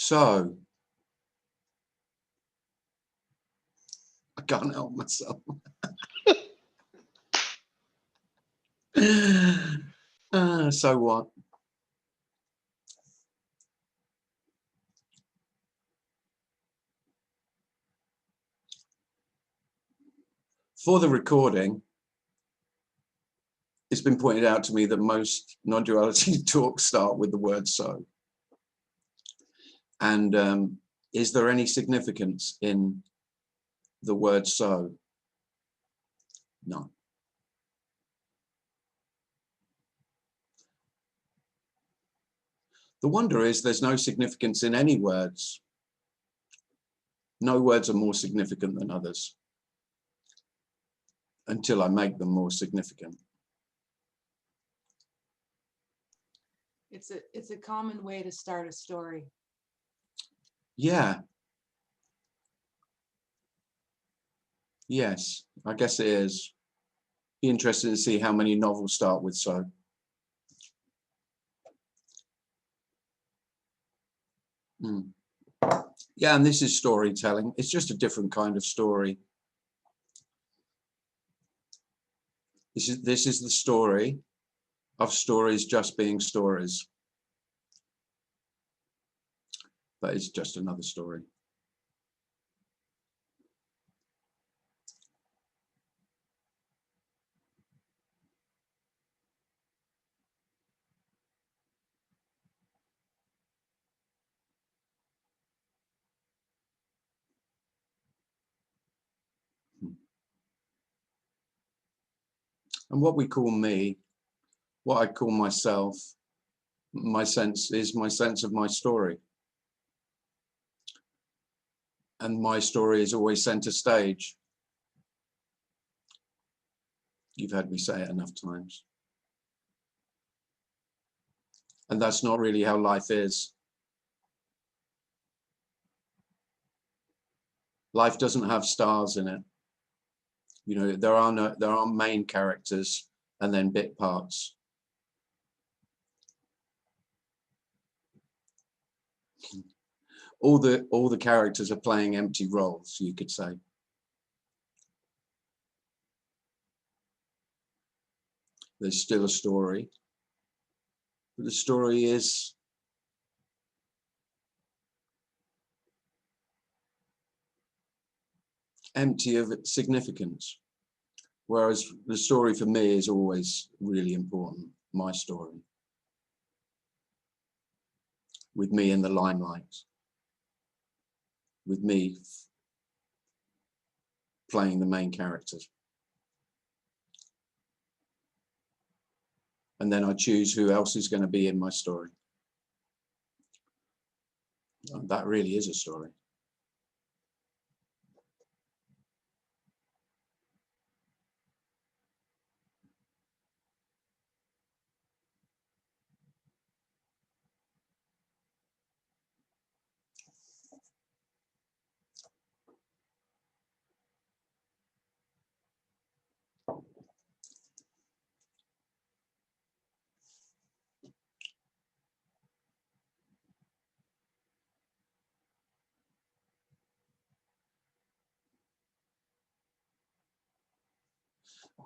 So, I can't help myself. So what? For the recording, it's been pointed out to me that most non-duality talks start with the word so. And is there any significance in the word so? No. The wonder is there's no significance in any words. No words are more significant than others until I make them more significant. It's a common way to start a story. Yeah. Yes, I guess it is. Be interested to see how many novels start with so. Yeah, and this is storytelling. It's just a different kind of story. This is the story of stories just being stories. But it's just another story. And what we call me, what I call myself, my sense of my story. And my story is always center stage. You've had me say it enough times. And that's not really how life is. Life doesn't have stars in it. You know, there are main characters and then bit parts. All the characters are playing empty roles, you could say. There's still a story, but the story is empty of significance. Whereas the story for me is always really important, my story. With me in the limelight. With me playing the main characters. And then I choose who else is going to be in my story. That really is a story.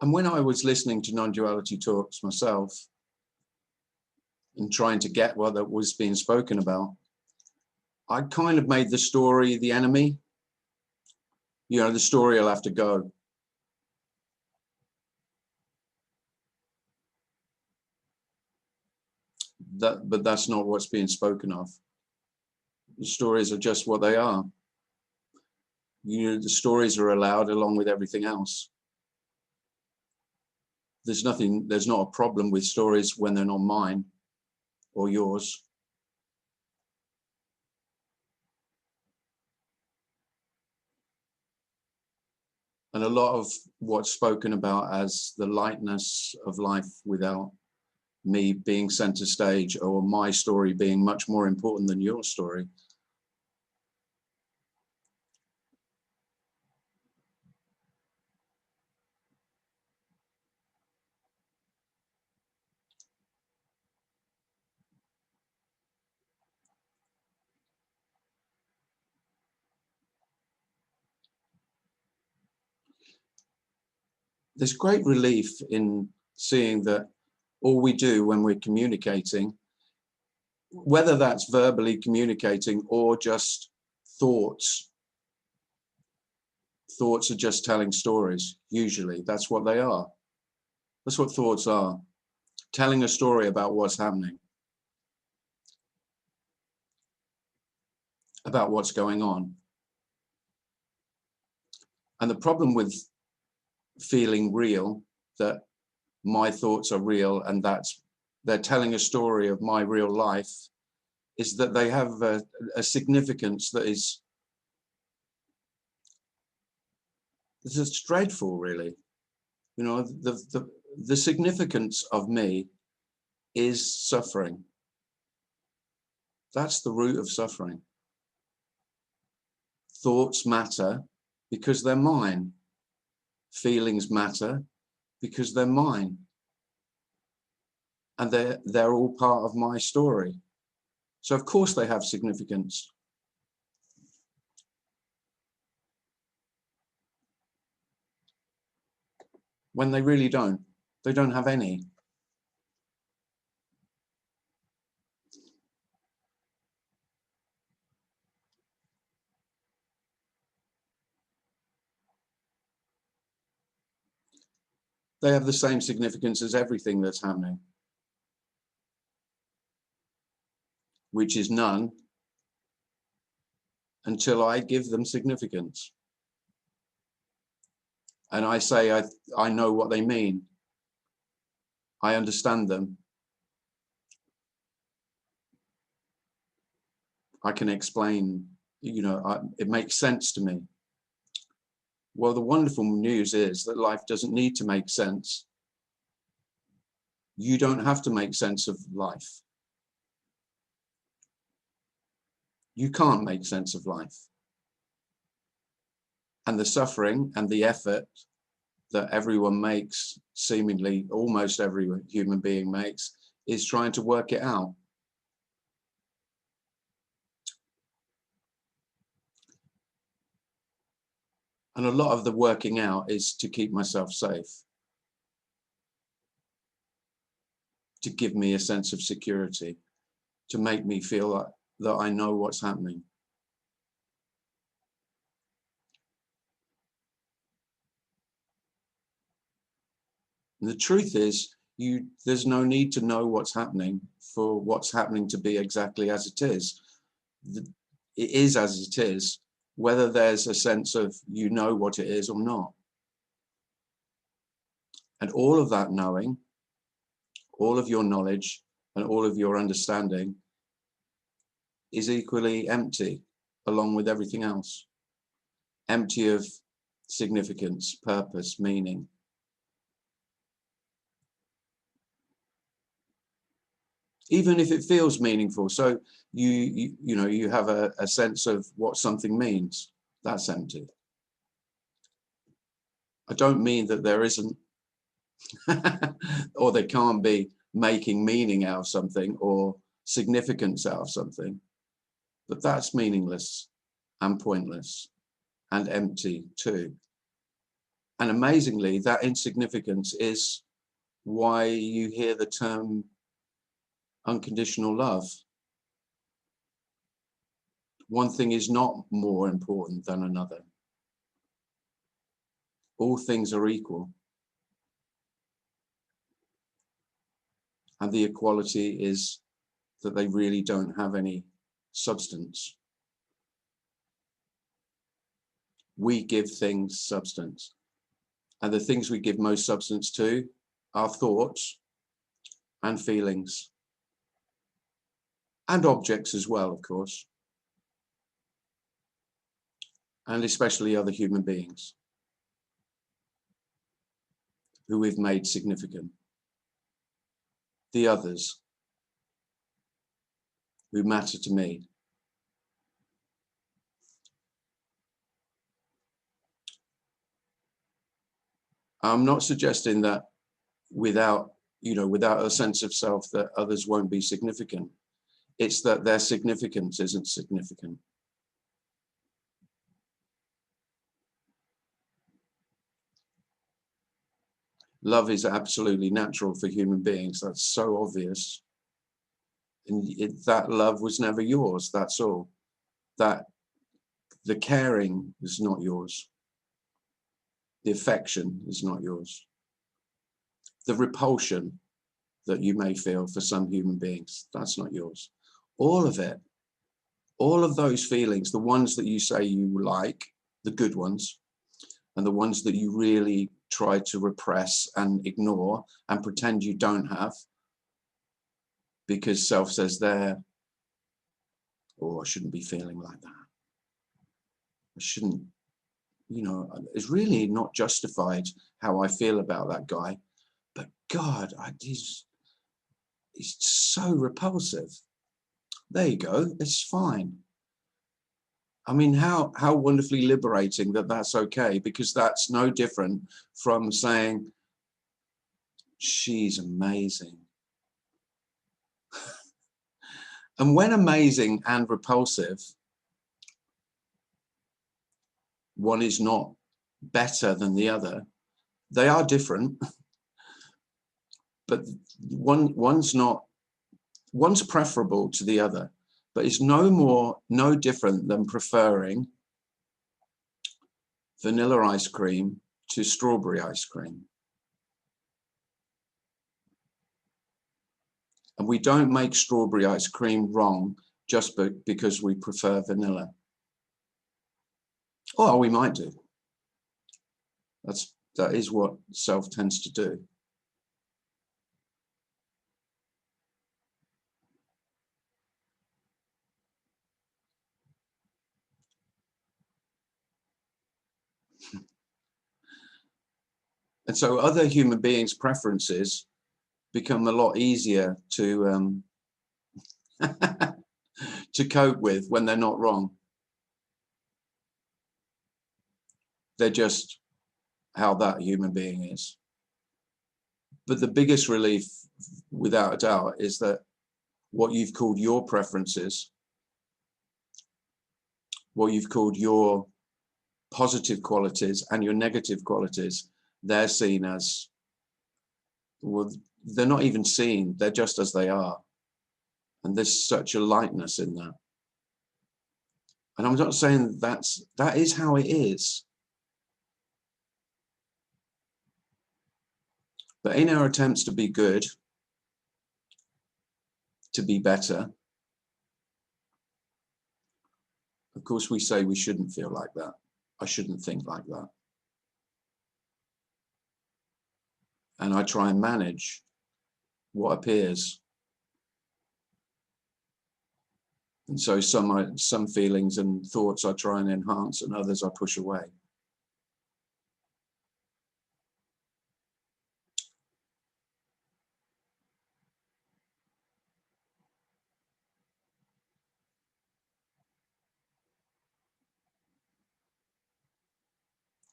And when I was listening to non-duality talks myself and trying to get what that was being spoken about, I kind of made the story the enemy. You know, the story will have to go. But that's not what's being spoken of. The stories are just what they are. You know, the stories are allowed along with everything else. There's not a problem with stories when they're not mine or yours. And a lot of what's spoken about as the lightness of life without me being center stage or my story being much more important than your story. there's great relief in seeing that all we do when we're communicating, whether that's verbally communicating or just thoughts are just telling stories. Usually that's what they are. That's what thoughts are, telling a story about what's happening, about what's going on. And the problem with feeling real, that my thoughts are real and they're telling a story of my real life, is that they have a significance that is just dreadful, really. You know, the significance of me is suffering. That's the root of suffering. Thoughts matter because they're mine. Feelings matter because they're mine. And they're all part of my story. So of course they have significance. When they really don't. They don't have any. They have the same significance as everything that's happening, which is none until I give them significance. And I say, I know what they mean. I understand them. I can explain, you know, it makes sense to me. Well, the wonderful news is that life doesn't need to make sense. You don't have to make sense of life. You can't make sense of life. And the suffering and the effort that everyone makes, seemingly almost every human being makes, is trying to work it out. And a lot of the working out is to keep myself safe, to give me a sense of security, to make me feel like that I know what's happening. And the truth is, there's no need to know what's happening for what's happening to be exactly as it is. It is as it is, whether there's a sense of you know what it is or not. And all of that knowing, all of your knowledge and all of your understanding is equally empty, along with everything else. Empty of significance, purpose, meaning. Even if it feels meaningful. So you know, you have a sense of what something means. That's empty. I don't mean that there isn't or there can't be making meaning out of something or significance out of something, but that's meaningless and pointless and empty too. And amazingly, that insignificance is why you hear the term unconditional love. One thing is not more important than another. All things are equal. And the equality is that they really don't have any substance. We give things substance. And the things we give most substance to are thoughts and feelings. And objects as well, of course. And especially other human beings who we've made significant. The others who matter to me. I'm not suggesting that without a sense of self that others won't be significant. It's that their significance isn't significant. Love is absolutely natural for human beings. That's so obvious. And that love was never yours, that's all. That the caring is not yours. The affection is not yours. The repulsion that you may feel for some human beings, that's not yours. All of it, all of those feelings, the ones that you say you like, the good ones, and the ones that you really try to repress and ignore and pretend you don't have, because self says there, oh, I shouldn't be feeling like that. I shouldn't, you know, it's really not justified how I feel about that guy. But God, he's so repulsive. There you go, it's fine. I mean, how wonderfully liberating that that's okay, because that's no different from saying, she's amazing. And when amazing and repulsive, one is not better than the other. They are different, but one's preferable to the other, but it's no different than preferring vanilla ice cream to strawberry ice cream. And we don't make strawberry ice cream wrong just because we prefer vanilla. Or we might do. That is what self tends to do. And so other human beings' preferences become a lot easier to to cope with when they're not wrong. They're just how that human being is. But the biggest relief, without a doubt, is that what you've called your preferences, what you've called your positive qualities and your negative qualities, they're seen as, well, they're not even seen, they're just as they are. And there's such a lightness in that. And I'm not saying that is how it is. But in our attempts to be good, to be better, of course we say we shouldn't feel like that. I shouldn't think like that. And I try and manage what appears. And so some feelings and thoughts I try and enhance, and others I push away.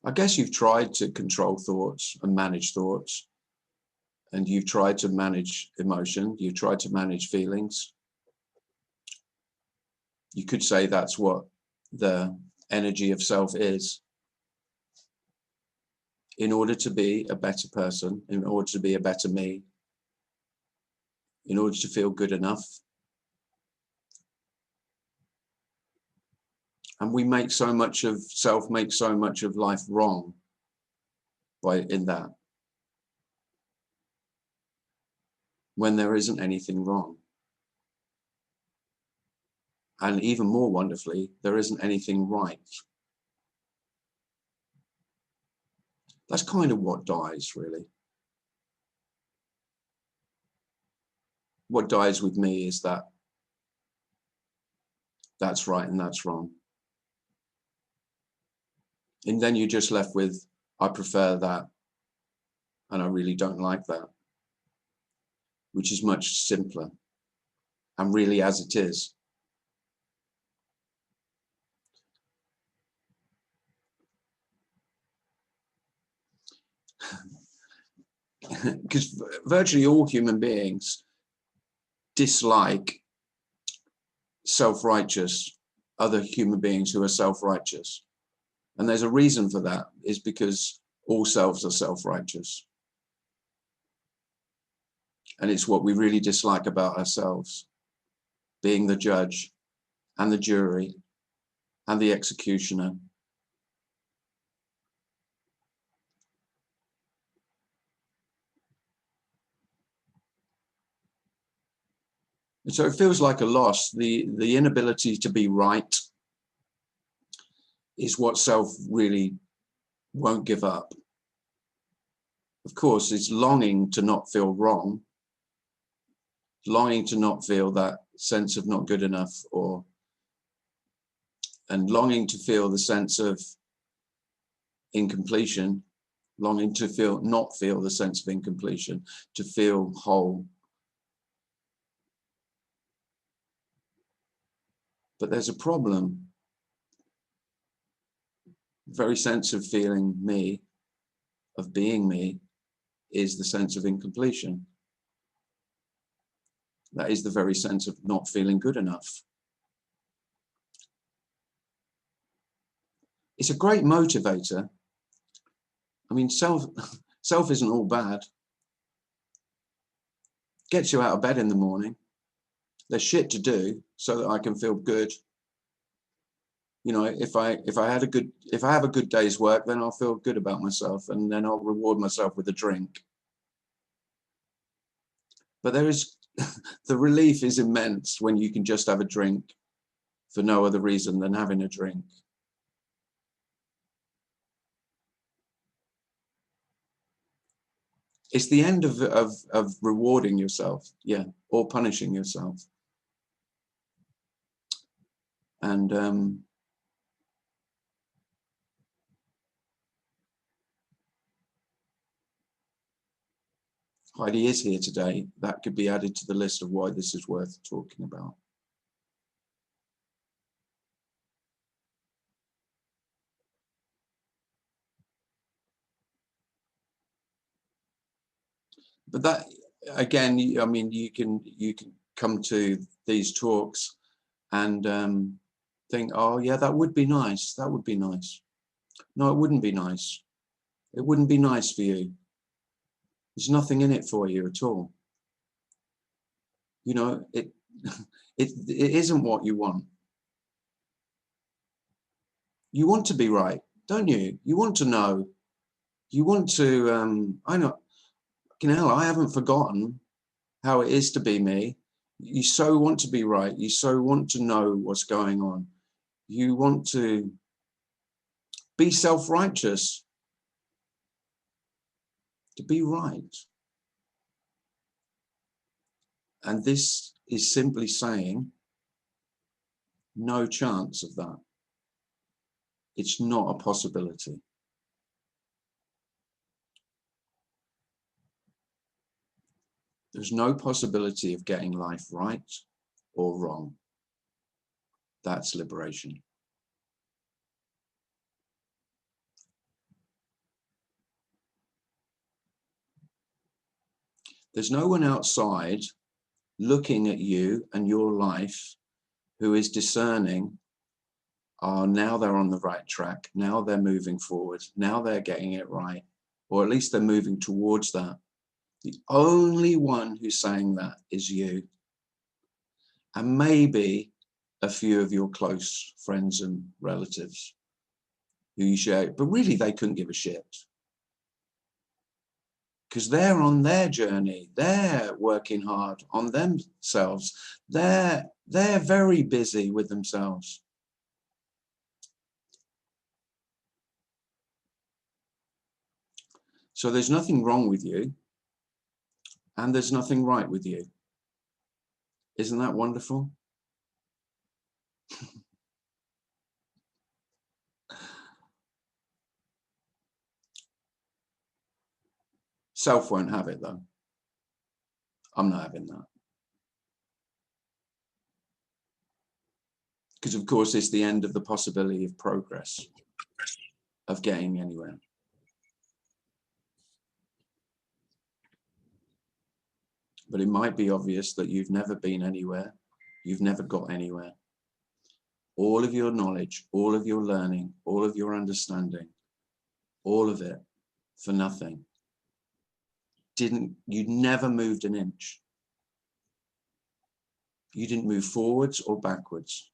I guess you've tried to control thoughts and manage thoughts, and you've tried to manage emotion, you've tried to manage feelings. You could say that's what the energy of self is. In order to be a better person, in order to be a better me, in order to feel good enough. And we make so much of self, makes so much of life wrong in that, when there isn't anything wrong. And even more wonderfully, there isn't anything right. That's kind of what dies, really. What dies with me is that that's right and that's wrong. And then you're just left with, I prefer that, and I really don't like that, which is much simpler, and really as it is. Because virtually all human beings dislike self-righteous, other human beings who are self-righteous. And there's a reason for that, is because all selves are self-righteous. And it's what we really dislike about ourselves, being the judge and the jury and the executioner. And so it feels like a loss. The inability to be right is what self really won't give up. Of course, it's longing to not feel wrong, longing to not feel that sense of not good enough, and longing to feel the sense of incompletion, longing to not feel the sense of incompletion, to feel whole. But there's a problem. The very sense of feeling me, of being me, is the sense of incompletion. That is the very sense of not feeling good enough. It's a great motivator. I mean, self isn't all bad. Gets you out of bed in the morning. There's shit to do so that I can feel good. You know, if I have a good day's work, then I'll feel good about myself, and then I'll reward myself with a drink. But there is the relief is immense when you can just have a drink for no other reason than having a drink. It's the end of rewarding yourself, yeah, or punishing yourself. And Heidi is here today. That could be added to the list of why this is worth talking about. But that, again, I mean, you can come to these talks and think, oh yeah, that would be nice. That would be nice. No, it wouldn't be nice. It wouldn't be nice for you. There's nothing in it for you at all. You know, it isn't what you want. You want to be right, don't you? You want to know. You want to, I know, you know, I haven't forgotten how it is to be me. You so want to be right. You so want to know what's going on. You want to be self-righteous, to be right. And this is simply saying, no chance of that. It's not a possibility. There's no possibility of getting life right or wrong. That's liberation. There's no one outside looking at you and your life who is discerning, oh, now they're on the right track, now they're moving forward, now they're getting it right, or at least they're moving towards that. The only one who's saying that is you. And maybe a few of your close friends and relatives who you share, but really they couldn't give a shit. Because they're on their journey, they're working hard on themselves, they're very busy with themselves. So there's nothing wrong with you, and there's nothing right with you. Isn't that wonderful? Self won't have it though. I'm not having that. Because of course it's the end of the possibility of progress, of getting anywhere. But it might be obvious that you've never been anywhere, you've never got anywhere. All of your knowledge, all of your learning, all of your understanding, all of it for nothing. you never moved an inch. You didn't move forwards or backwards.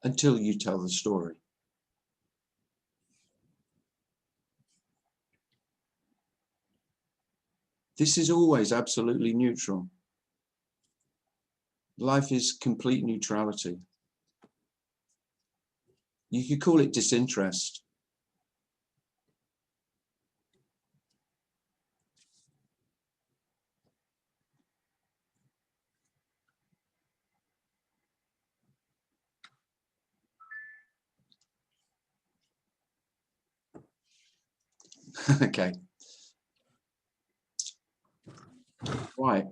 Until you tell the story. This is always absolutely neutral. Life is complete neutrality. You could call it disinterest. Okay. Right.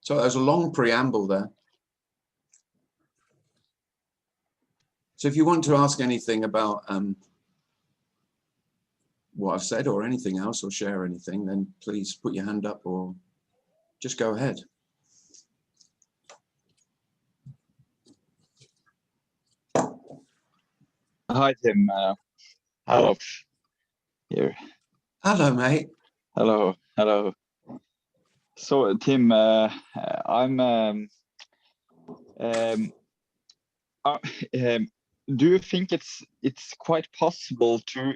So there's a long preamble there. So if you want to ask anything about what I've said or anything else, or share anything, then please put your hand up or just go ahead. Hi, Tim. Hello. Here. Hello, mate. Hello. Hello. So, Tim, I'm. Do you think it's quite possible to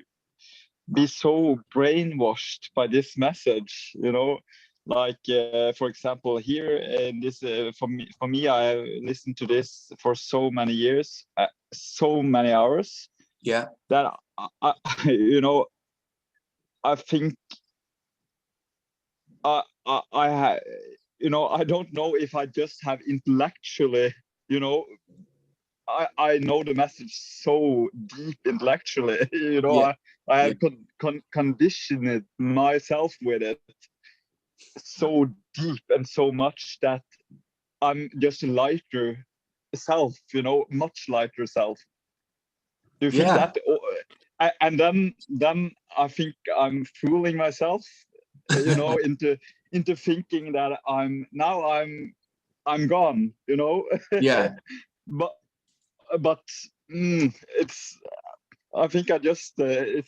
be so brainwashed by this message? You know, like for example, here in this, for me, I listened to this for so many years, so many hours. Yeah. That I you know, I think I don't know if I just have intellectually, I know the message so deep intellectually, Yeah. I have conditioned myself with it so deep and so much that I'm just a lighter self, much lighter self. Do you think that? And then I think I'm fooling myself, into thinking that I'm gone, Yeah. but it's, I think it's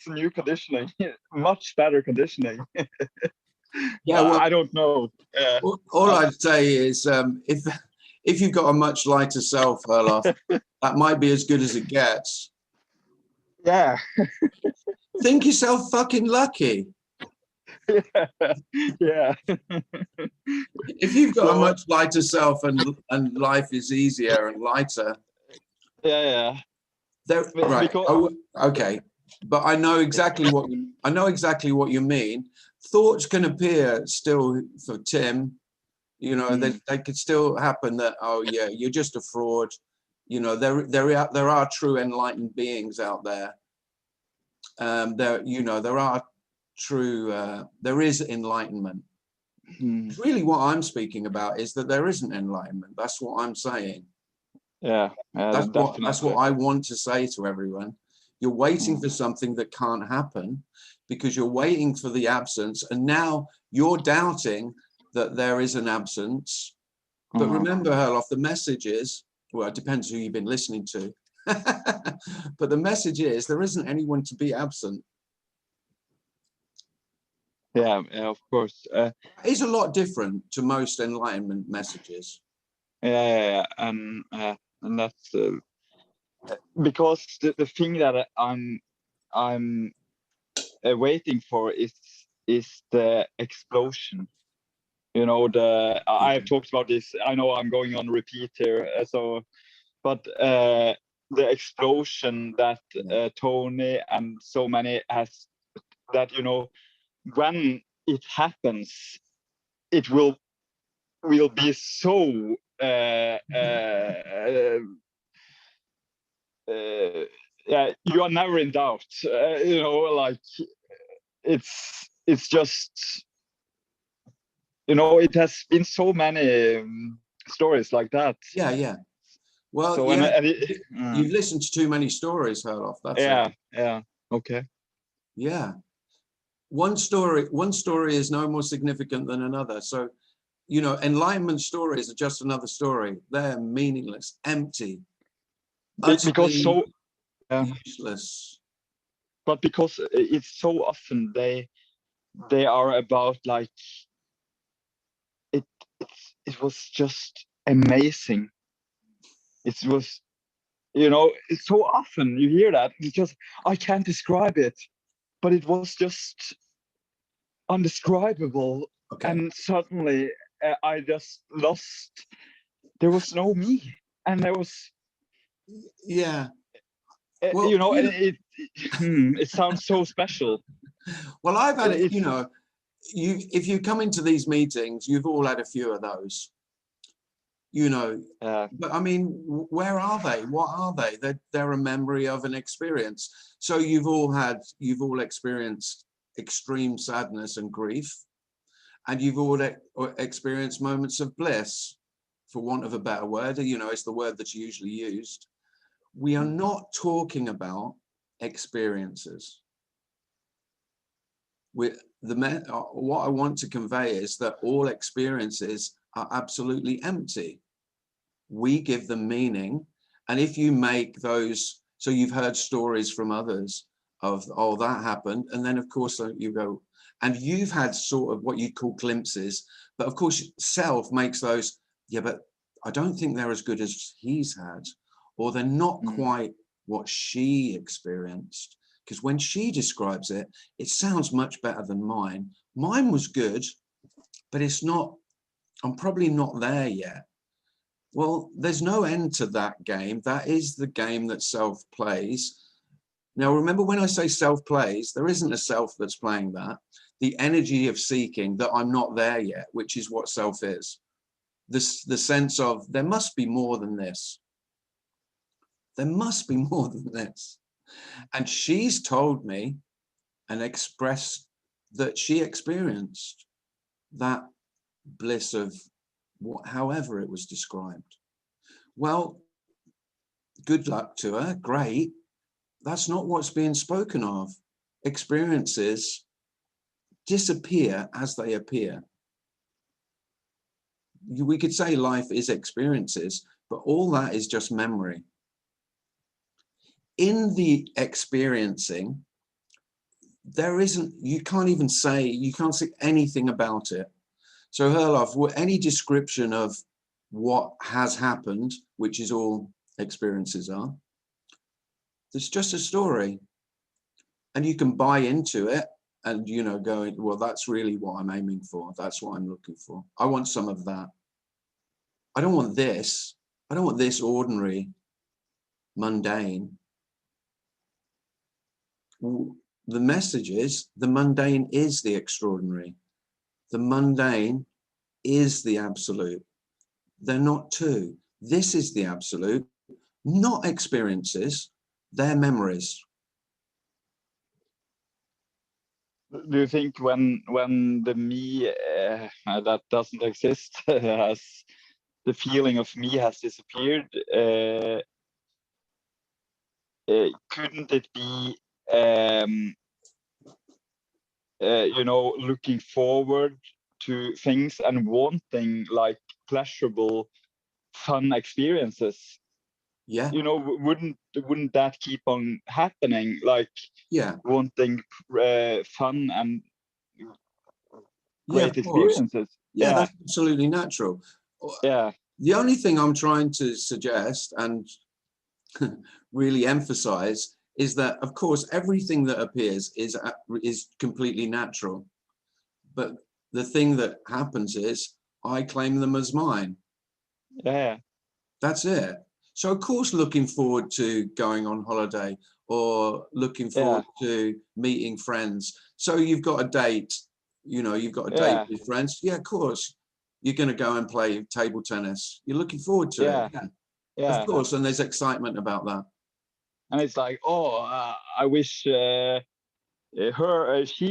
a new conditioning, much better conditioning. Yeah. Well, I don't know. all I'd say is if you've got a much lighter self, Herlof, that might be as good as it gets. Yeah. Think yourself fucking lucky. Yeah. If you've got a much lighter self and life is easier and lighter. Yeah. Right. Okay. But I know exactly what you mean. Thoughts can appear still for Tim. They could still happen that, oh yeah, you're just a fraud. There are true enlightened beings out there. There is enlightenment. Really what I'm speaking about is that there isn't enlightenment. That's what I'm saying. Yeah, that's what I want to say to everyone. You're waiting for something that can't happen because you're waiting for the absence, and now you're doubting that there is an absence. But remember, Herlof, the message is, well, it depends who you've been listening to. But the message is there isn't anyone to be absent. Yeah, of course. It's a lot different to most enlightenment messages. Yeah, and that's because the thing that I'm waiting for is the explosion. I've talked about this. I know I'm going on repeat here. But the explosion that Tony and so many has, that when it happens, it will be so yeah, you are never in doubt. Like it's just, it has been so many stories like that. Yeah. Well, so you've listened to too many stories, Herlof. That's it. Yeah. Okay. Yeah. one story is no more significant than another. So, you know, enlightenment stories are just another story. They're meaningless, empty, Because utterly uh, useless. but because it's so often they are about like it it was just amazing. It was, you know, it's so often you hear that because I can't describe it, but it was just undescribable. Okay. And suddenly I just lost, there was no me, and there was Yeah. Well, you know, and it sounds so special. well, I've had it, you It's know, if you come into these meetings, you've all had a few of those, you know, but I mean, where are they? What are they? They're a memory of an experience. So you've all experienced extreme sadness and grief, and you've all experienced moments of bliss, for want of a better word. You know, it's the word that's usually used. We are not talking about experiences. What I want to convey is that all experiences are absolutely empty. We give them meaning, and if you make those, so you've heard stories from others of, oh, that happened, and then of course you go, and you've had sort of what you call glimpses, but of course self makes those, yeah, but I don't think they're as good as he's had, or they're not quite what she experienced, because when she describes it, it sounds much better than mine. Mine was good, but it's not, I'm probably not there yet. Well, there's no end to that game. That is the game that self plays. Now, remember, when I say self plays, there isn't a self that's playing that. The energy of seeking that I'm not there yet, which is what self is. The sense of there must be more than this. There must be more than this. And she's told me and expressed that she experienced that bliss of however it was described. Well, good luck to her. Great. That's not what's being spoken of. Experiences disappear as they appear. We could say life is experiences, but all that is just memory. In the experiencing, there isn't, you can't say anything about it. So Herlov, any description of what has happened, which is all experiences are, it's just a story. And you can buy into it and, you know, going, well, that's really what I'm aiming for. That's what I'm looking for. I want some of that. I don't want this. I don't want this ordinary, mundane. The message is the mundane is the extraordinary. The mundane is the absolute. They're not two. This is the absolute, not experiences, they're memories. Do you think when the me that doesn't exist has the feeling of me has disappeared, couldn't it be you know, looking forward to things and wanting like pleasurable, fun experiences? Yeah. You know, wouldn't that keep on happening? Like, Yeah. wanting fun and Yeah, great of course. experiences. Yeah, that's absolutely natural. Yeah. The only thing I'm trying to suggest and really emphasize is that, of course, everything that appears is completely natural. But the thing that happens is I claim them as mine. Yeah. That's it. So, of course, looking forward to going on holiday or looking forward to meeting friends. So you've got a date, you know, you've got a date with friends. Yeah, of course. You're going to go and play table tennis. You're looking forward to it. Yeah. Of course. And there's excitement about that. And it's like, oh, I wish she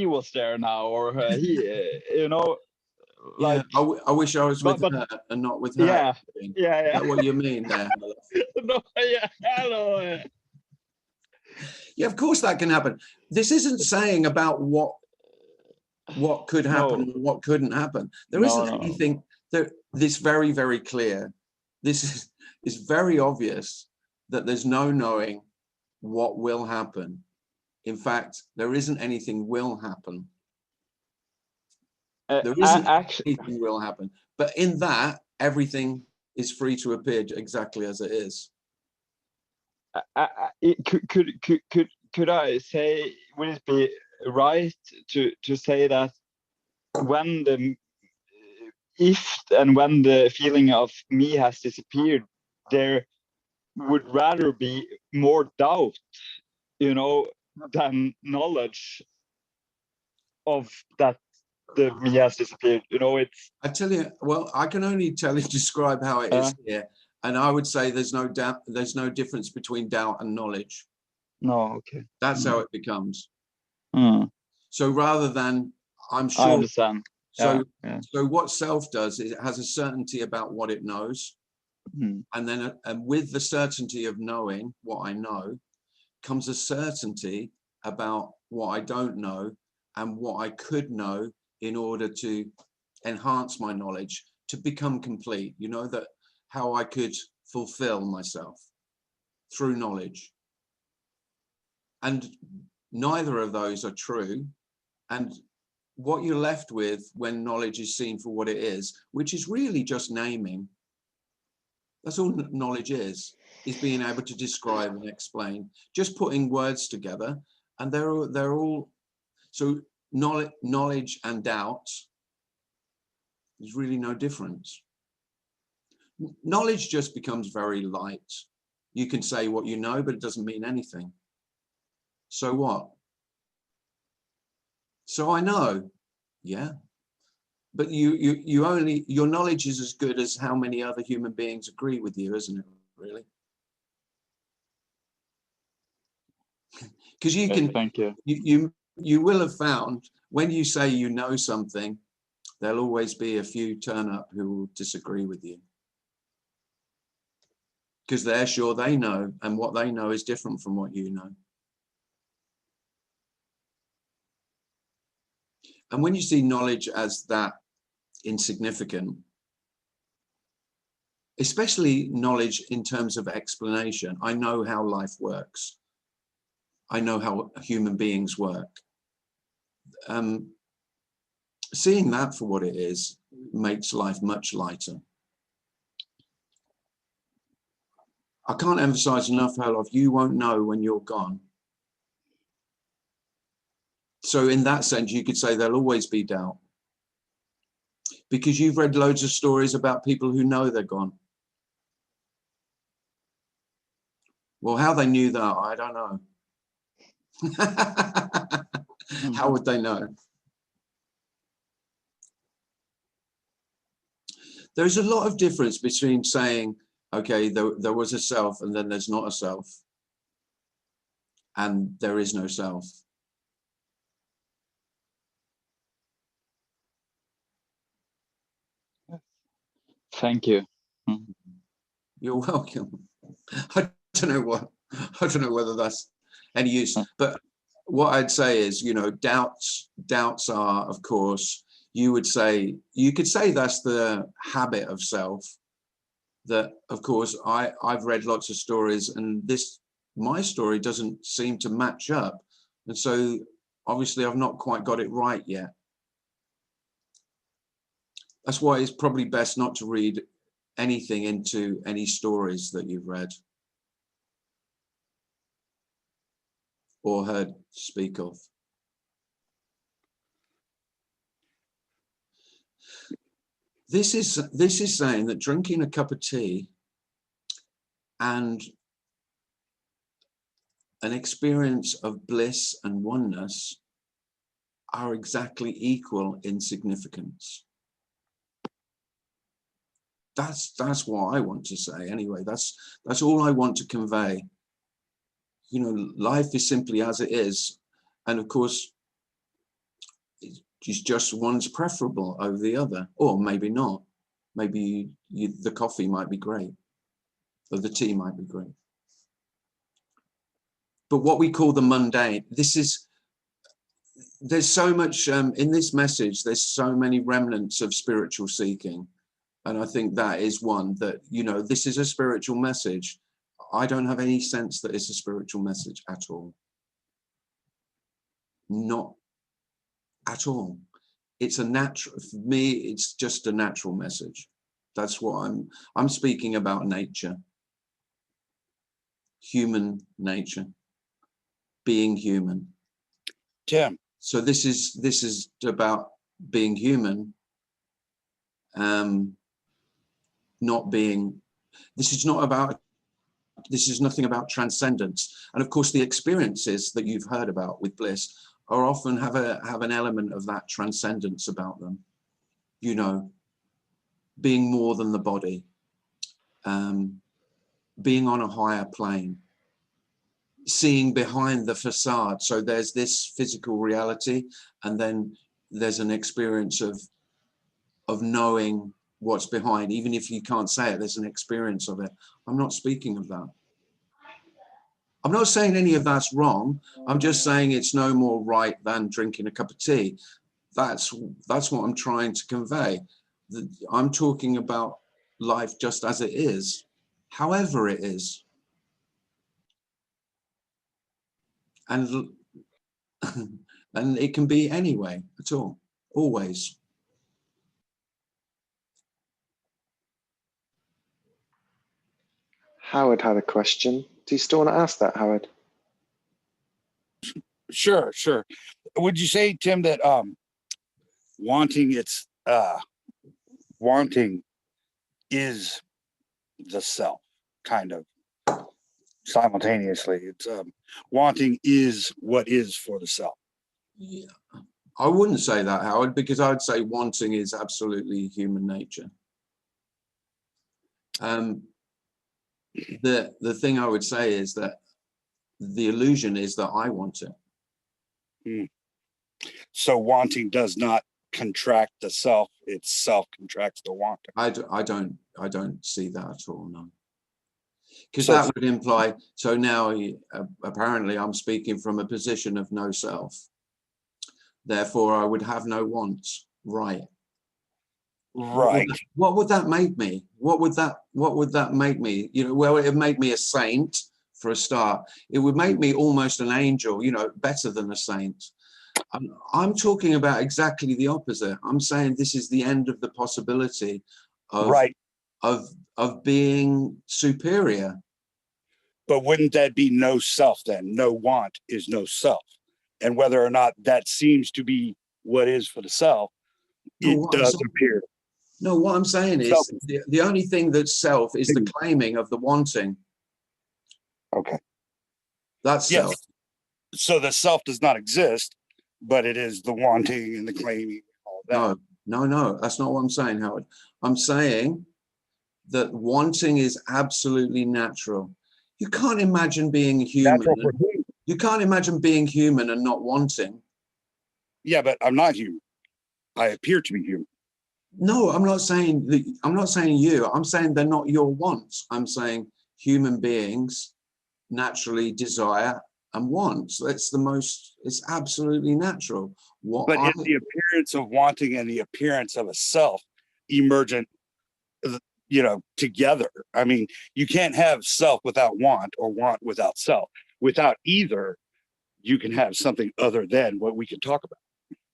was there now, or he, you know, like. Yeah, I wish I was with her and not with her. Yeah. Is that what you mean there? No, yeah, hello. Yeah, of course that can happen. This isn't saying about what what could happen and what couldn't happen. There isn't anything that this very, very clear. This is very obvious that there's no knowing what will happen. In fact, there isn't anything will happen. There isn't anything will happen. But in that, everything is free to appear exactly as it is. Could I say, would it be right to say that when when the feeling of me has disappeared, there would rather be more doubt, you know, than knowledge of that the me has disappeared. You know, it's. I tell you, well, I can only describe how it is here, and I would say there's no doubt. There's no difference between doubt and knowledge. No, okay. That's how it becomes. So rather than, I'm sure. I understand. So what self does is it has a certainty about what it knows, and then with the certainty of knowing what I know comes a certainty about what I don't know and what I could know in order to enhance my knowledge to become complete. You know, that how I could fulfill myself through knowledge. And neither of those are true. And what you're left with when knowledge is seen for what it is, which is really just naming. That's all knowledge is being able to describe and explain, just putting words together. And they're all, so knowledge and doubt, there's really no difference. Knowledge just becomes very light. You can say what you know, but it doesn't mean anything. So what? So I know, yeah. But you only, your knowledge is as good as how many other human beings agree with you, isn't it, really? Because you can, thank you. You will have found when you say you know something, there'll always be a few turn up who will disagree with you. Because they're sure they know, and what they know is different from what you know. And when you see knowledge as that insignificant, especially knowledge in terms of explanation, I know how life works. I know how human beings work. Seeing that for what it is makes life much lighter. I can't emphasize enough how you won't know when you're gone. So in that sense, you could say there'll always be doubt. Because you've read loads of stories about people who know they're gone. Well, how they knew that, I don't know. How would they know? There's a lot of difference between saying, okay, there was a self and then there's not a self. And there is no self. Thank you. You're welcome. I don't know whether that's any use, but what I'd say is, you know, doubts are, of course, you could say that's the habit of self. That, of course, I've read lots of stories, and my story doesn't seem to match up, and so obviously I've not quite got it right yet. That's why it's probably best not to read anything into any stories that you've read or heard speak of. This is saying that drinking a cup of tea and an experience of bliss and oneness are exactly equal in significance. That's what I want to say anyway. That's all I want to convey. You know, life is simply as it is, and of course it's just one's preferable over the other, or maybe not. Maybe the coffee might be great, or the tea might be great. But what we call the mundane, this is there's so much in this message, there's so many remnants of spiritual seeking. And I think that is one that, you know, this is a spiritual message. I don't have any sense that it's a spiritual message at all. Not at all. It's a natural, for me, it's just a natural message. That's what I'm speaking about nature, human nature, being human. Tim. So this is about being human, not being, this is nothing about transcendence. And of course, the experiences that you've heard about with bliss are often have an element of that transcendence about them. You know, being more than the body, being on a higher plane, seeing behind the facade. So there's this physical reality, and then there's an experience of knowing what's behind. Even if you can't say it, there's an experience of it. I'm not speaking of that. I'm not saying any of that's wrong. I'm just saying it's no more right than drinking a cup of tea. That's what I'm trying to convey. I'm talking about life just as it is, however it is. And and it can be anyway at all, always. Howard had a question. Do you still want to ask that, Howard? Sure. Would you say, Tim, that wanting is the self, kind of simultaneously? It's wanting is what is for the self. Yeah, I wouldn't say that, Howard, because I would say wanting is absolutely human nature. The thing I would say is that the illusion is that I want it. So wanting does not contract the self; itself contracts the wanting. I don't see that at all, no. Because so that would imply, so now apparently I'm speaking from a position of no self. Therefore, I would have no wants, right? Right. What would that make me? What would that make me? You know, well, it would make me a saint for a start. It would make me almost an angel, you know, better than a saint. I'm talking about exactly the opposite. I'm saying this is the end of the possibility of, right, of being superior. But wouldn't that be no self then? No want is no self. And whether or not that seems to be what is for the self, it does appear. No, what I'm saying is the only thing that's self is the claiming of the wanting. Okay. That's self. So the self does not exist, but it is the wanting and the claiming and all that. No, that's not what I'm saying, Howard. I'm saying that wanting is absolutely natural. You can't imagine being human. You can't imagine being human and not wanting. Yeah, but I'm not human. I appear to be human. No, I'm not saying you. I'm saying they're not your wants. I'm saying human beings naturally desire and want. So it's absolutely natural. But is the appearance of wanting and the appearance of a self emergent, you know, together? I mean, you can't have self without want or want without self. Without either, you can have something other than what we can talk about.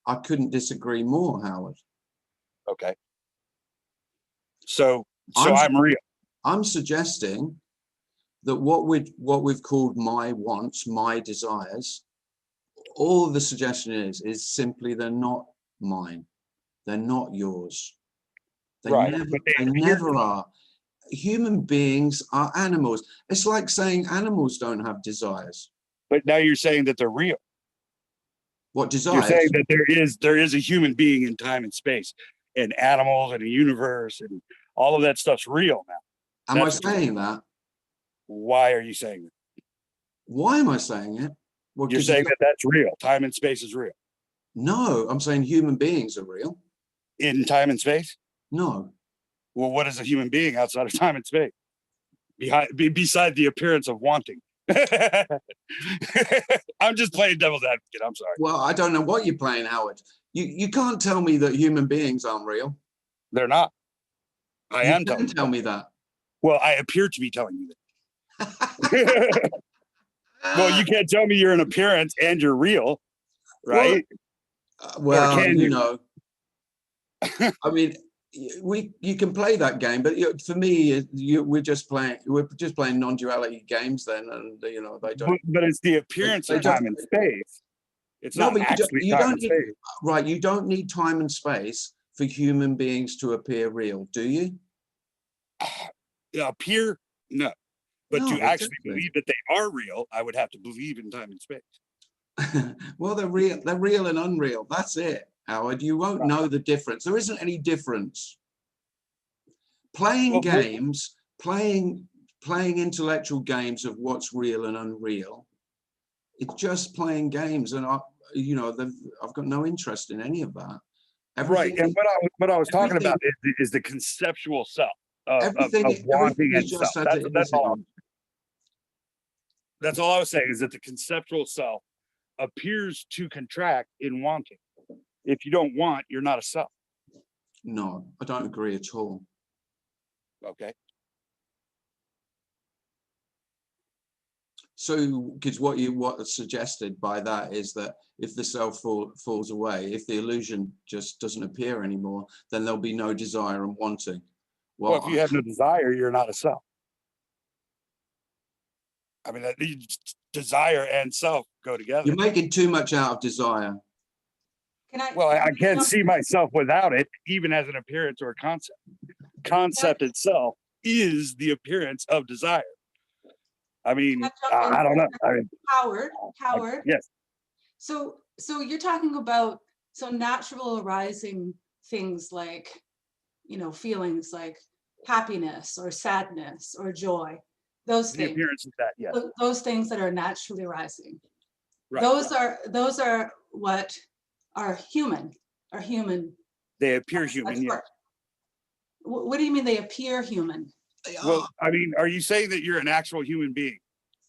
I couldn't disagree more, Howard. Okay. So I'm real. I'm suggesting that what we've called my wants, my desires, all the suggestion is simply they're not mine. They're not yours. They never are. Human beings are animals. It's like saying animals don't have desires. But now you're saying that they're real. What desires? You're saying that there is a human being in time and space, and animals and a universe and all of that stuff's real now. Am I saying that? Why are you saying that? Why am I saying it? Well, you're saying that that's real. Time and space is real. No, I'm saying human beings are real. In time and space? No. Well, what is a human being outside of time and space? Beside the appearance of wanting I'm just playing devil's advocate. I'm sorry. Well, I don't know what you're playing, Howard. You can't tell me that human beings aren't real. They're not. I am You telling can tell me that. Well, I appear to be telling you that. Well, you can't tell me you're an appearance and you're real, right? Well, can you you? know, I mean, you can play that game, but for me, we're just playing non-duality games then, and you know they don't. But it's the appearance they of don't- time and space. It's No, not but actually you time don't and need, space. right. You don't need time and space for human beings to appear real, do you? Appear, no. But No, to actually exactly. believe that they are real, I would have to believe in time and space. Well, they're real and unreal. That's it, Howard. You won't know the difference. There isn't any difference. Playing games, playing intellectual games of what's real and unreal. It's just playing games, and you know, I've got no interest in any of that. Right, and what I was talking about is the conceptual self of wanting and self. That's all. That's all I was saying, is that the conceptual self appears to contract in wanting. If you don't want, you're not a self. No, I don't agree at all. Okay. So, because what suggested by that is that if the self falls away, if the illusion just doesn't appear anymore, then there'll be no desire and wanting. Well, if you have no desire, you're not a self. I mean, desire and self go together. You're making too much out of desire. Well, I can't see myself without it, even as an appearance or a concept. Concept itself is the appearance of desire. I mean, I don't know. I mean, Howard. Yes. So you're talking about natural arising things like, you know, feelings like happiness or sadness or joy. Those The things. appearance of that, yes. Those things that are naturally arising. Right. Those are what are human. They appear human, yes. What do you mean they appear human? Well, I mean, are you saying that you're an actual human being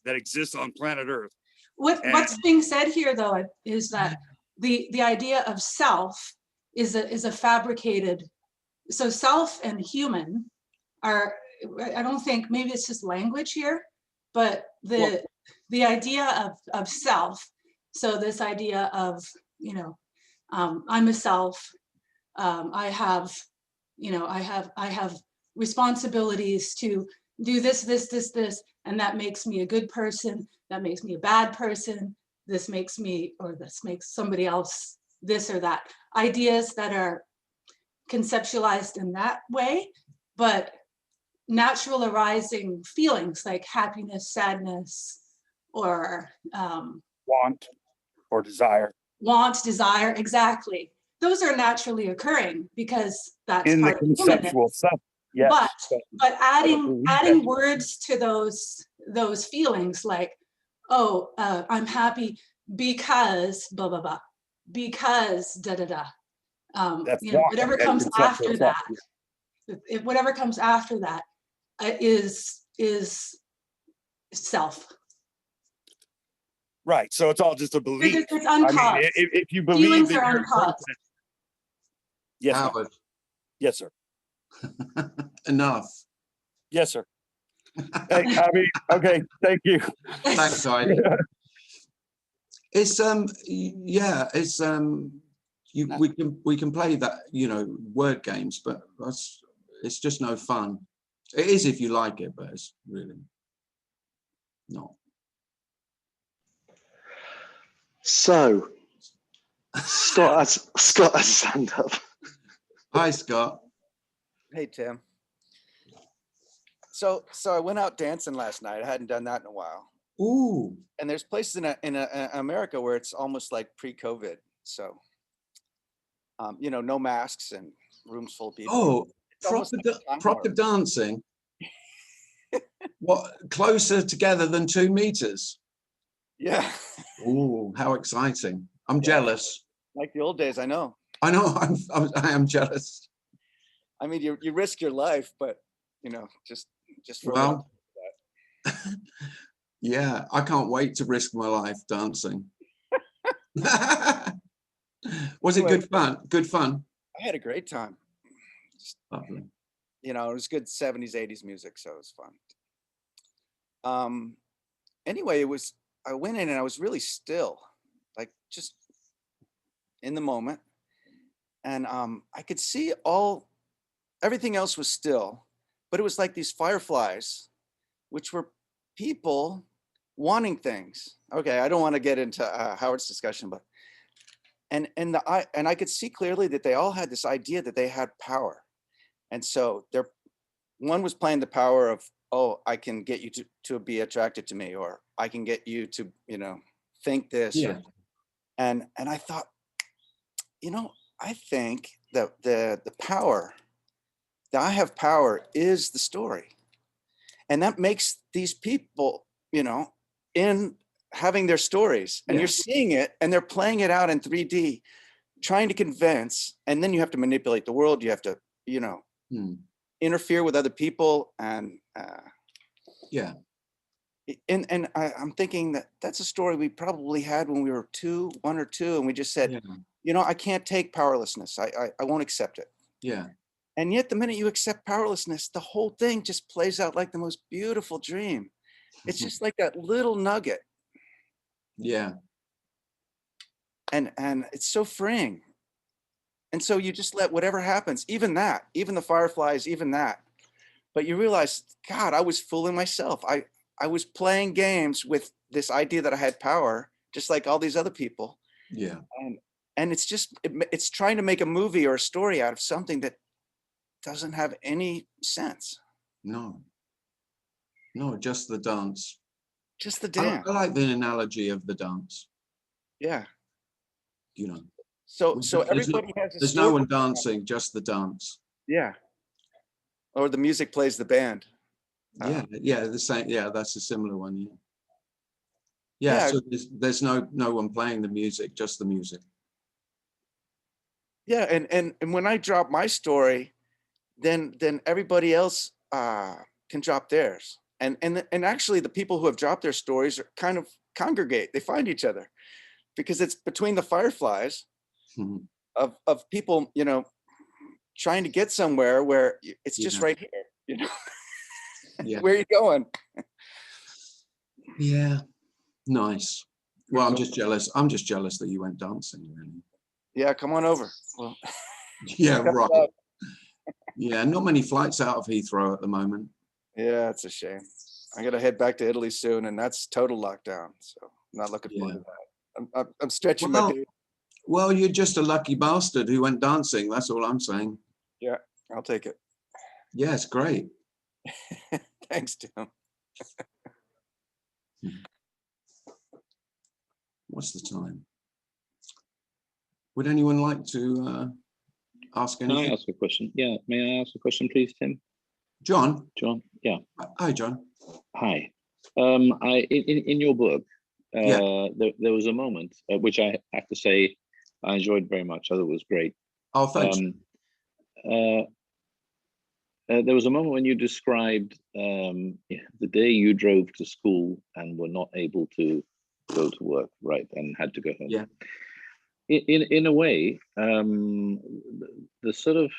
that exists on planet Earth? What's being said here, though, is that the idea of self is a fabricated. So self and human are. I don't think, maybe it's just language here, but the idea of self. So this idea of, you know, I'm a self. I have responsibilities to do this, and that makes me a good person. That makes me a bad person. This makes somebody else this or that. Ideas that are conceptualized in that way, but natural arising feelings like happiness, sadness, or want or desire. Want, desire, exactly. Those are naturally occurring because that's in the part of conceptual self. Yes. But adding words to those feelings like, oh, I'm happy because blah blah blah, because da da da. You know, whatever comes after that, whatever comes after that is self. Right. So it's all just a belief. It's uncaused. I mean, if you believe Feelings that are you're uncaused. Yes, Howard. Yes, sir. Enough. Yes, sir. Hey, I mean, okay, thank you. Thanks, Heidi. It's yeah, it's we can play that, you know, word games, but it's just no fun. It is if you like it, but it's really not. So Scott has his hand up. Hi, Scott. Hey, Tim. So I went out dancing last night. I hadn't done that in a while. Ooh. And there's places in America where it's almost like pre-COVID. So, you know, no masks and rooms full of people. Oh, proper dancing. What, closer together than 2 meters? Yeah. Ooh, how exciting! I'm jealous. Like the old days, I know. I know. I am jealous. I mean, you risk your life, but you know, just for well, Yeah, I can't wait to risk my life dancing. Was it Anyway, good fun? Good fun. I had a great time. Just, Lovely. you know, it was good 70s, 80s music, so it was fun. Anyway, I went in and I was really still, like just in the moment. And I could see everything else was still, but it was like these fireflies, which were people wanting things. Okay, I don't want to get into Howard's discussion, but and I could see clearly that they all had this idea that they had power, and so one was playing the power of, oh, I can get you to be attracted to me, or I can get you to, you know, think this. Yeah. And I thought, you know, I think that the power that I have power is the story. And that makes these people, you know, in having their stories, and you're seeing it and they're playing it out in 3D, trying to convince, and then you have to manipulate the world. You have to, you know, interfere with other people. And I'm thinking that that's a story we probably had when we were 1 or 2, and we just said, you know, I can't take powerlessness. I won't accept it. Yeah. And yet the minute you accept powerlessness, the whole thing just plays out like the most beautiful dream. It's just like that little nugget. Yeah. And it's so freeing. And so you just let whatever happens, even the fireflies, even that. But you realize, God, I was fooling myself. I was playing games with this idea that I had power, just like all these other people. Yeah. And it's just, it's trying to make a movie or a story out of something that doesn't have any sense. No, just the dance. Just the dance. I like the analogy of the dance. Yeah. You know. So everybody has a there's story. no one dancing, just the dance. Yeah. Or the music plays the band. Yeah, the same. Yeah, that's a similar one. Yeah. So there's no one playing the music, just the music. Yeah, and when I drop my story, then everybody else can drop theirs. And actually the people who have dropped their stories are kind of congregate. They find each other because it's between the fireflies of people, you know, trying to get somewhere where it's just right here, you know. Where are you going? Yeah, nice. Well, I'm just jealous. I'm just jealous that you went dancing, really. Yeah, come on over. Well, yeah, right. Yeah, not many flights out of Heathrow at the moment. Yeah, it's a shame. I got to head back to Italy soon, and that's total lockdown. So I'm not looking forward to that. I'm stretching my day. Well, you're just a lucky bastard who went dancing. That's all I'm saying. Yeah, I'll take it. Yeah, it's great. Thanks, Tim. What's the time? Would anyone like to ask anything? Can I ask a question? Yeah, may I ask a question, please, Tim? John? John, yeah. Hi, John. Hi. In your book, there was a moment which I have to say I enjoyed very much. I thought it was great. Oh, thanks. There was a moment when you described the day you drove to school and were not able to go to work, right, and had to go home. Yeah. In a way, the sort of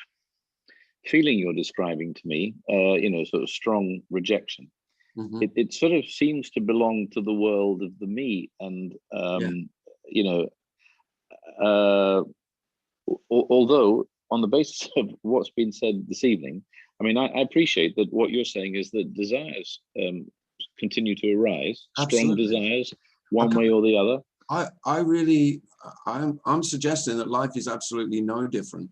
feeling you're describing to me, you know, sort of strong rejection, it sort of seems to belong to the world of the me. And, you know, although on the basis of what's been said this evening, I mean, I appreciate that what you're saying is that desires continue to arise, strong desires, one way or the other. I'm suggesting that life is absolutely no different.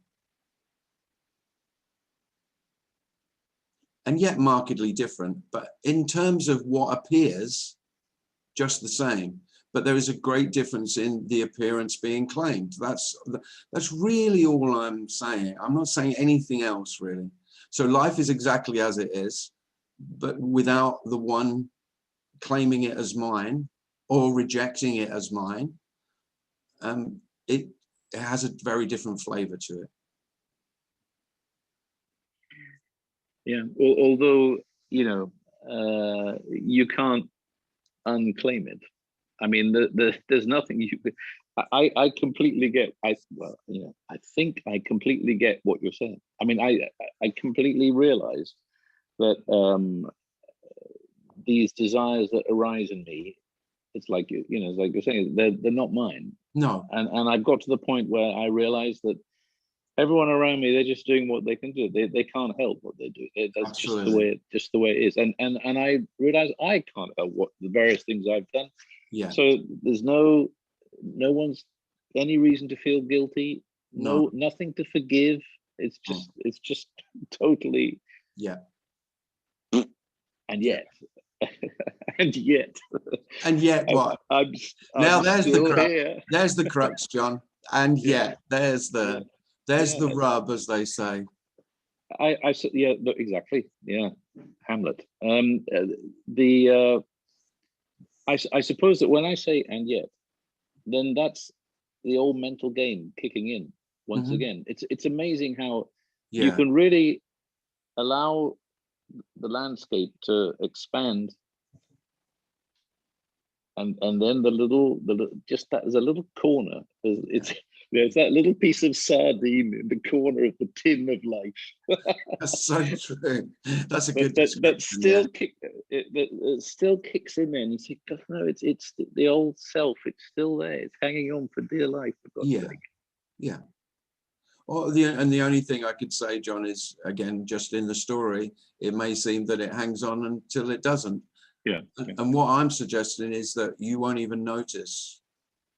And yet markedly different, but in terms of what appears, just the same. But there is a great difference in the appearance being claimed. That's really all I'm saying. I'm not saying anything else, really. So life is exactly as it is, but without the one claiming it as mine or rejecting it as mine. It has a very different flavor to it. Yeah, although, you know, you can't unclaim it. I mean, there's nothing you. I completely get. I think I completely get what you're saying. I mean, I completely realize that these desires that arise in me, it's like it's like you're saying, they're not mine. No. And I've got to the point where I realize that everyone around me, they're just doing what they can do. They can't help what they do. That's just the way it is. And I realize I can't help what the various things I've done. Yeah. So there's no one's any reason to feel guilty. No, nothing to forgive. It's just totally. Yeah. And yet. and yet what? Now there's the crux. Here. There's the crux, John. And yet there's the rub, as they say. I exactly. Yeah, Hamlet. I suppose that when I say and yet, then that's the old mental game kicking in once again. It's amazing how you can really allow the landscape to expand, and then the little just that is a little corner. There's that little piece of sardine in the corner of the tin of life. That's so true. That's a good that still it still kicks in there, and you think, God, no, it's the old self. It's still there. It's hanging on for dear life. For God's sake. Yeah. Well, the only thing I could say, John, is again, just in the story, it may seem that it hangs on until it doesn't. Yeah. And what I'm suggesting is that you won't even notice,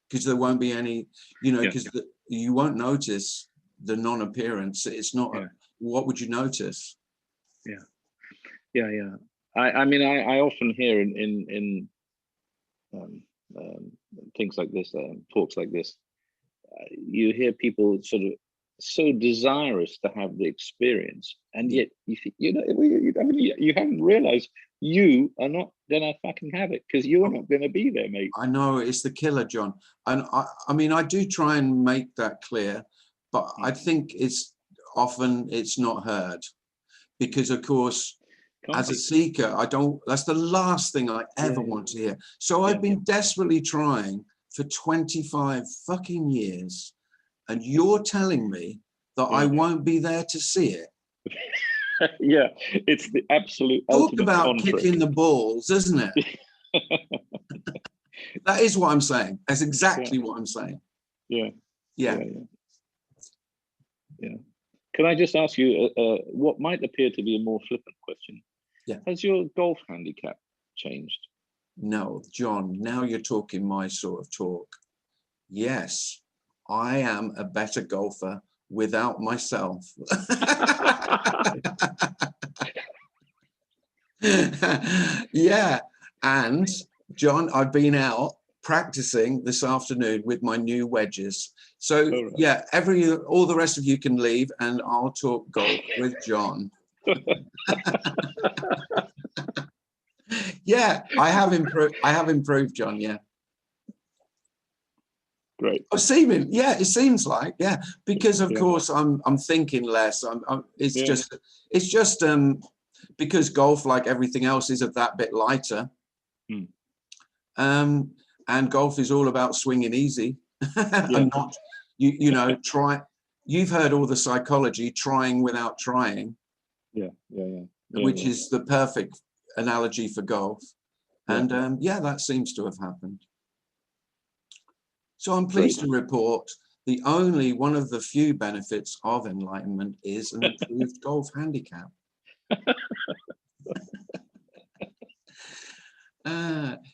because there won't be any, because you won't notice the non-appearance. It's not. What would you notice? Yeah. I mean, I often hear in things like this, talks like this, you hear people sort of so desirous to have the experience, and yet you haven't realized you are not gonna fucking have it, because you're not gonna be there, mate. I know, it's the killer, John. And I mean, I do try and make that clear, but I think it's not heard, because of course, as a seeker, that's the last thing I ever want to hear. So I've been desperately trying for 25 fucking years, and you're telling me that I won't be there to see it. Yeah, it's the absolute talk ultimate about contract. Kicking the balls, isn't it? That is what I'm saying. That's exactly what I'm saying. Yeah. Yeah. Can I just ask you what might appear to be a more flippant question? Yeah. Has your golf handicap changed? No, John, now you're talking my sort of talk. Yes, I am a better golfer without myself. Yeah, and John, I've been out practicing this afternoon with my new wedges. So yeah, all the rest of you can leave, and I'll talk golf with John. Yeah, I have improved, John. Yeah. Great. Oh, seeming, yeah, it seems like, yeah, because of course I'm thinking less. It's just because golf, like everything else, is that bit lighter. And golf is all about swinging easy and not, try. You've heard all the psychology, trying without trying. Which is the perfect analogy for golf. And that seems to have happened. So I'm pleased to report one of the few benefits of enlightenment is an improved golf handicap.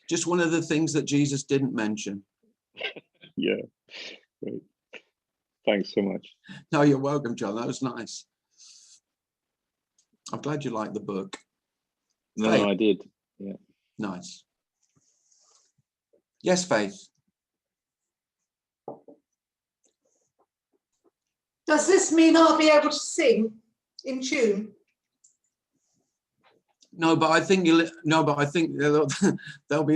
Just one of the things that Jesus didn't mention. Yeah, great. Thanks so much. No, you're welcome, John. That was nice. I'm glad you liked the book. No, Faith. I did. Yeah. Nice. Yes, Faith. Does this mean I'll be able to sing in tune? No, but I think they'll be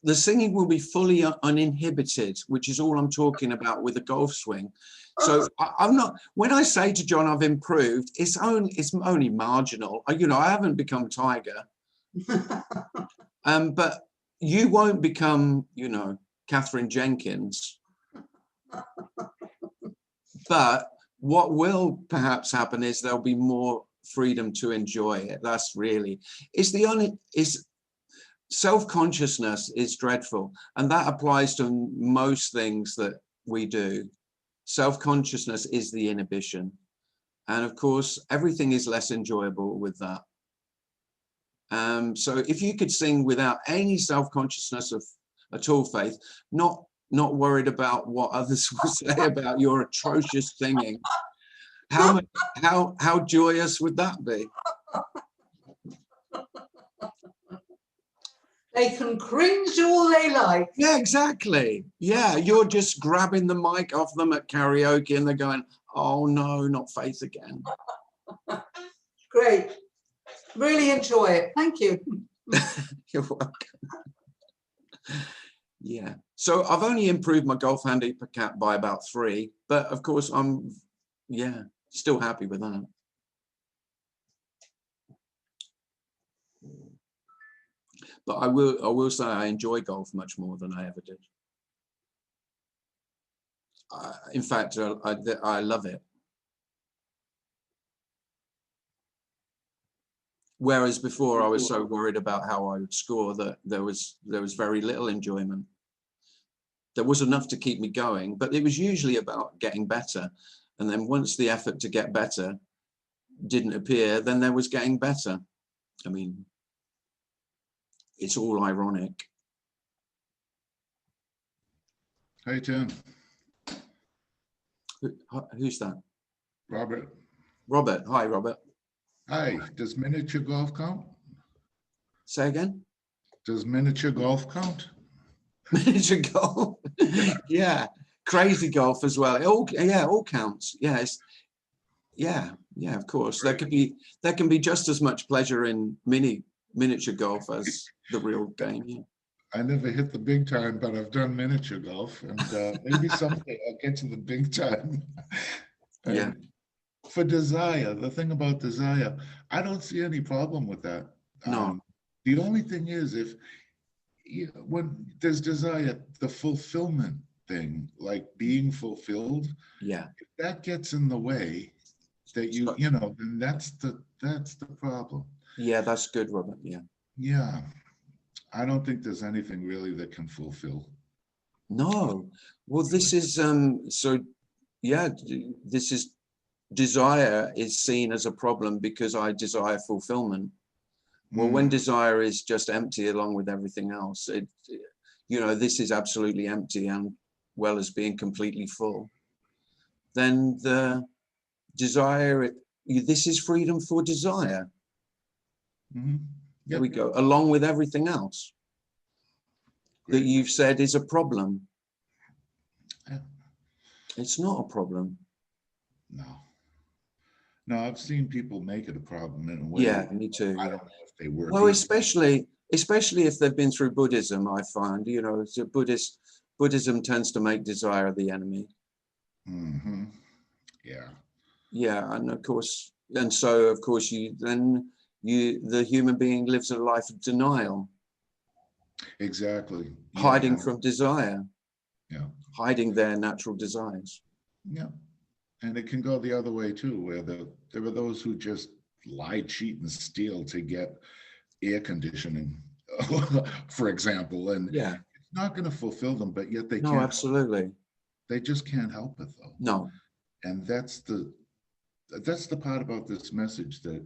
the singing will be fully uninhibited, which is all I'm talking about with a golf swing. So I'm not. When I say to John, I've improved, it's only marginal. I haven't become Tiger. But you won't become, Catherine Jenkins, but what will perhaps happen is there'll be more freedom to enjoy it. That's really, self-consciousness is dreadful, and that applies to most things that we do. Self-consciousness is the inhibition, and of course everything is less enjoyable with that. So if you could sing without any self-consciousness at all, Faith, not worried about what others will say about your atrocious singing, how joyous would that be? They can cringe all they like. Yeah, exactly. Yeah, you're just grabbing the mic off them at karaoke and they're going, oh no, not Faith again. Great. Really enjoy it. Thank you. You're welcome. Yeah. So I've only improved my golf handicap by about 3, but of course I'm, still happy with that. But I will say I enjoy golf much more than I ever did. In fact, I love it. Whereas before I was so worried about how I would score that there was very little enjoyment. There was enough to keep me going, but it was usually about getting better. And then once the effort to get better didn't appear, then there was getting better. I mean, it's all ironic. Hey, Tim. Who's that? Robert. Robert. Hi, Robert. Hi. Does miniature golf count? Say again? Does miniature golf count? Miniature golf? Yeah. Crazy golf as well. It all counts. Yes. Yeah, of course. There can be just as much pleasure in miniature golf as the real game. Yeah. I never hit the big time, but I've done miniature golf, and maybe someday I'll get to the big time. Yeah. For desire, the thing about desire, I don't see any problem with that. No. The only thing is, when there's desire, the fulfillment thing, like being fulfilled, Yeah, if that gets in the way, that then that's the problem. Yeah, that's good, Robert. Yeah. Yeah. I don't think there's anything really that can fulfill. No. Well, this is this is desire is seen as a problem because I desire fulfillment. Well, when desire is just empty along with everything else, this is absolutely empty and well as being completely full, then the desire, this is freedom for desire. Mm-hmm. There we go, along with everything else that you've said is a problem. Yeah. It's not a problem. No, I've seen people make it a problem in a way. Yeah, me too. I don't know if they were. Well, especially if they've been through Buddhism, I find, Buddhism tends to make desire the enemy. Mm-hmm. Yeah. Yeah, and of course, the human being lives a life of denial. Exactly. Hiding from desire. Yeah. Hiding their natural desires. Yeah. And it can go the other way too, where there are those who just lie, cheat, and steal to get air conditioning, for example, and it's not going to fulfill them, but yet they can't. No, absolutely. They just can't help it, though. No. And that's the part about this message, that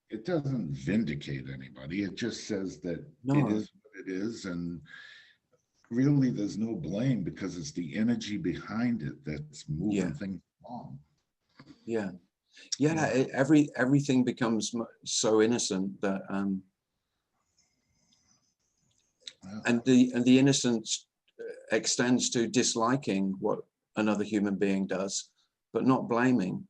it doesn't vindicate anybody. It just says that it is what it is, and really there's no blame because it's the energy behind it that's moving things along. Yeah. Everything becomes so innocent that and the innocence extends to disliking what another human being does, but not blaming.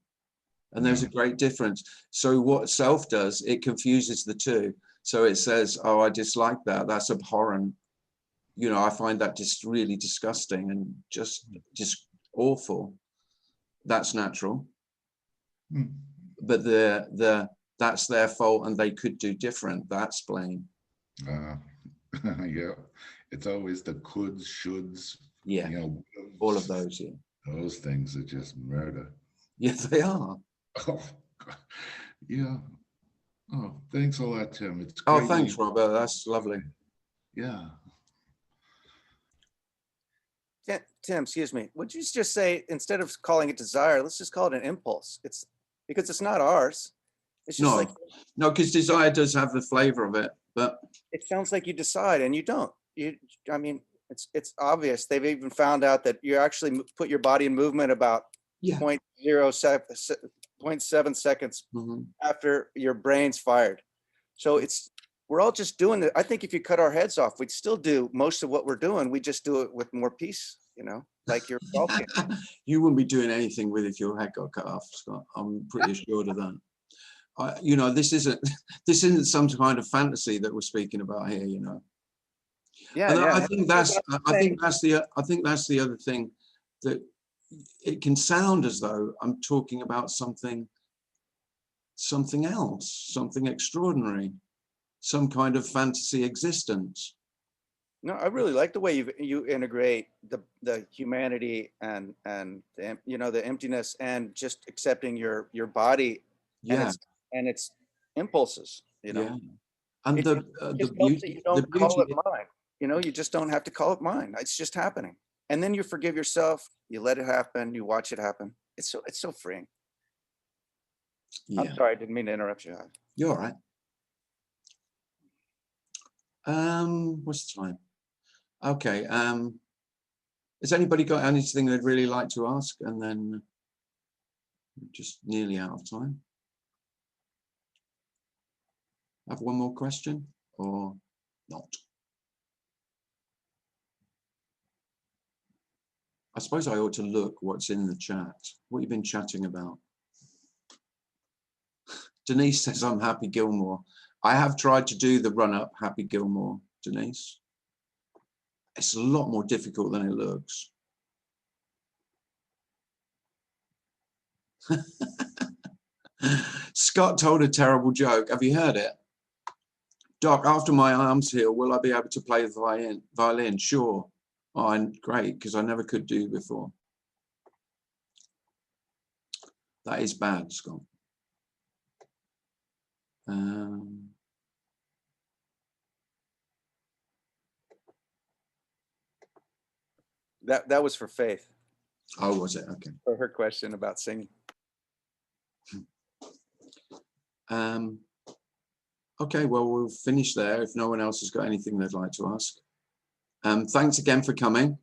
And there's a great difference. So what self does, it confuses the two. So it says, oh, I dislike that. That's abhorrent. I find that just really disgusting and just awful. That's natural. But that's their fault and they could do different. That's blame. Yeah, it's always the coulds, shoulds. Yeah, you know, all of those. Yeah, those things are just murder. yeah, they are. Oh, God. Yeah. Oh, thanks a lot, Tim. It's Oh, great. thanks, Robert. That's lovely. Yeah. Tim, excuse me. Would you just say, instead of calling it desire, let's just call it an impulse? It's because it's not ours. It's just like, no, because desire does have the flavor of it, but it sounds like you decide and you don't. I mean, it's obvious. They've even found out that you actually put your body in movement about 0.7 seconds after your brain's fired. So we're all just doing it. I think if you cut our heads off, we'd still do most of what we're doing. We just do it with more peace, like your golf game. You wouldn't be doing anything with if your head got cut off, Scott. I'm pretty assured of that. This isn't some kind of fantasy that we're speaking about here. Yeah, and yeah. I think that's the other thing, that it can sound as though I'm talking about something else, something extraordinary, some kind of fantasy existence. No, I really like the way you integrate the humanity and the emptiness and just accepting your body and its impulses. Yeah, and the beauty. You don't call it mine. You just don't have to call it mine. It's just happening, and then you forgive yourself. You let it happen. You watch it happen. It's so freeing. Yeah. I'm sorry, I didn't mean to interrupt you. You're all right. What's the time? Okay. Has anybody got anything they'd really like to ask? And then just nearly out of time. Have one more question or not? I suppose I ought to look what's in the chat. What you've been chatting about. Denise says, I'm Happy Gilmore. I have tried to do the run-up Happy Gilmore, Denise. It's a lot more difficult than it looks. Scott told a terrible joke. Have you heard it? Doc, after my arms heal, will I be able to play the violin? Sure. Oh, great, because I never could do before. That is bad, Scott. That was for Faith. Oh, was it? Okay. For her question about singing. Okay, well, we'll finish there if no one else has got anything they'd like to ask. Thanks again for coming.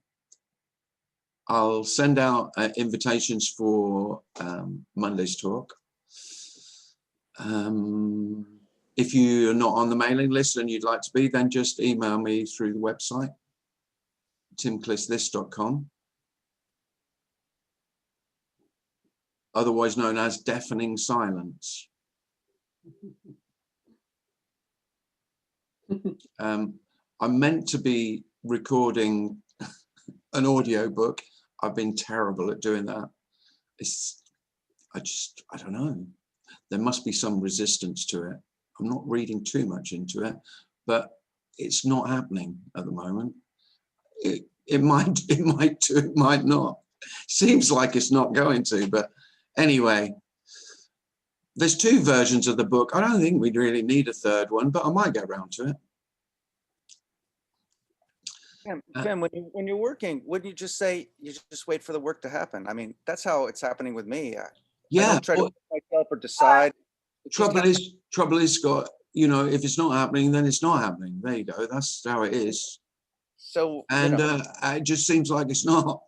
I'll send out invitations for Monday's talk. If you're not on the mailing list and you'd like to be, then just email me through the website, timclisslist.com, otherwise known as Deafening Silence. I'm meant to be recording an audio book. I've been terrible at doing that. I don't know. There must be some resistance to it. I'm not reading too much into it, but it's not happening at the moment. It might do, it might not. Seems like it's not going to, but anyway, there's 2 versions of the book. I don't think we'd really need a third one, but I might get around to it. Tim, when you're working, wouldn't you just say, you just wait for the work to happen? I mean, that's how it's happening with me. Yeah. I don't try to put myself or decide. Trouble is, Scott, if it's not happening, then it's not happening. There you go. That's how it is. So, and it just seems like it's not.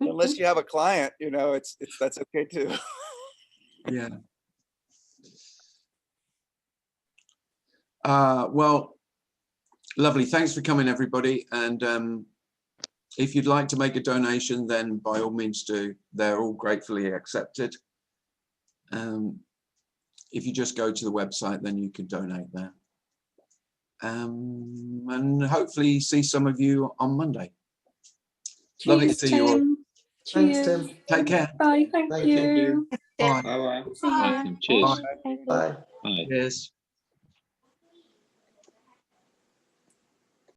Unless you have a client, that's okay too. Yeah. Well, lovely. Thanks for coming, everybody. And if you'd like to make a donation, then by all means do. They're all gratefully accepted. If you just go to the website, then you can donate there. And hopefully see some of you on Monday. Cheers, lovely to see you all. Thanks, Tim. Take care. Bye. Thank you. Bye. Bye. See you. Cheers. Bye. Bye. Cheers.